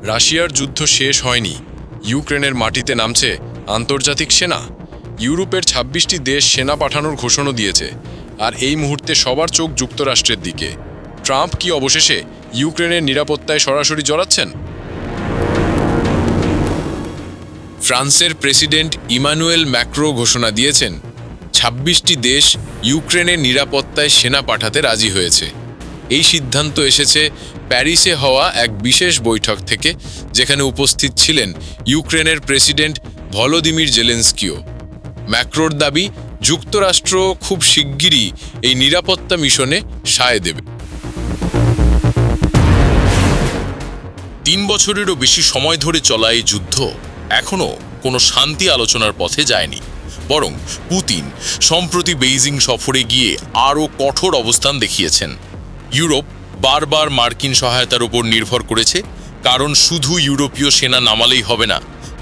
রাশিয়ার যুদ্ধ শেষ হয়নি, ইউক্রেনের মাটিতে নামছে আন্তর্জাতিক সেনা। ইউরোপের ২৬টি দেশ সেনা পাঠানোর ঘোষণা দিয়েছে, আর এই মুহূর্তে সবার চোখ যুক্তরাষ্ট্রের দিকে। ট্রাম্প কি অবশেষে ইউক্রেনের নিরাপত্তায় সরাসরি জড়াচ্ছেন? ফ্রান্সের প্রেসিডেন্ট ইমানুয়েল ম্যাক্রো ঘোষণা দিয়েছেন ২৬টি দেশ ইউক্রেনের নিরাপত্তায় সেনা পাঠাতে রাজি হয়েছে। এই সিদ্ধান্ত এসেছে প্যারিসে হওয়া এক বিশেষ বৈঠক থেকে, যেখানে উপস্থিত ছিলেন ইউক্রেনের প্রেসিডেন্ট ভলোদিমির জেলেনস্কিও। ম্যাক্রোর দাবি, যুক্তরাষ্ট্র খুব শিগগিরই এই নিরাপত্তা মিশনে সায় দেবে। ৩ বছরেরও বেশি সময় ধরে চলা এই যুদ্ধ এখনও কোনো শান্তি আলোচনার পথে যায়নি, বরং পুতিন সম্প্রতি বেইজিং সফরে গিয়ে আরও কঠোর অবস্থান দেখিয়েছেন। ইউরোপ বারবার মার্কিন সহায়তার উপর নির্ভর করেছে, কারণ শুধু ইউরোপীয় সেনা নামালেই হবে না।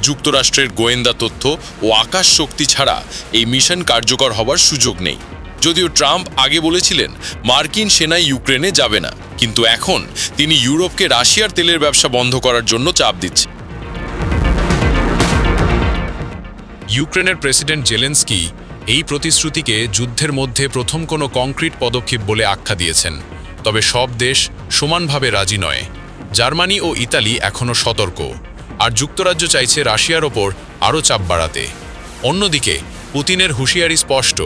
যুক্তরাষ্ট্রের গোয়েন্দা তথ্য ও আকাশ শক্তি ছাড়া এই মিশন কার্যকর হবার সুযোগ নেই। যদিও ট্রাম্প আগে বলেছিলেন মার্কিন সেনা ইউক্রেনে যাবে না, কিন্তু এখন তিনি ইউরোপকে রাশিয়ার তেলের ব্যবসা বন্ধ করার জন্য চাপ দিচ্ছে। ইউক্রেনের প্রেসিডেন্ট জেলেনস্কি এই প্রতিশ্রুতিকে যুদ্ধের মধ্যে প্রথম কোনো কংক্রিট পদক্ষেপ বলে আখ্যা দিয়েছেন। তবে সব দেশ সমানভাবে রাজি নয়। জার্মানি ও ইতালি এখনও সতর্ক, আর যুক্তরাজ্য চাইছে রাশিয়ার ওপর আরও চাপ বাড়াতে। অন্যদিকে পুতিনের হুঁশিয়ারি স্পষ্ট,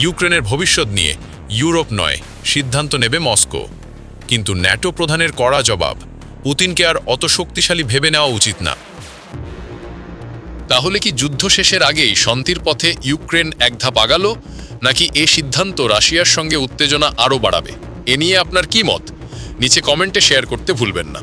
ইউক্রেনের ভবিষ্যৎ নিয়ে ইউরোপ নয়, সিদ্ধান্ত নেবে মস্কো। কিন্তু ন্যাটো প্রধানের কড়া জবাব, পুতিনকে আর অত শক্তিশালী ভেবে নেওয়া উচিত না। তাহলে কি যুদ্ধ শেষের আগেই শান্তির পথে ইউক্রেন এক ধাপ আগালো, নাকি এ সিদ্ধান্ত রাশিয়ার সঙ্গে উত্তেজনা আরও বাড়াবে? এ নিয়ে আপনার কি মত? নিচে কমেন্টে শেয়ার করতে ভুলবেন না।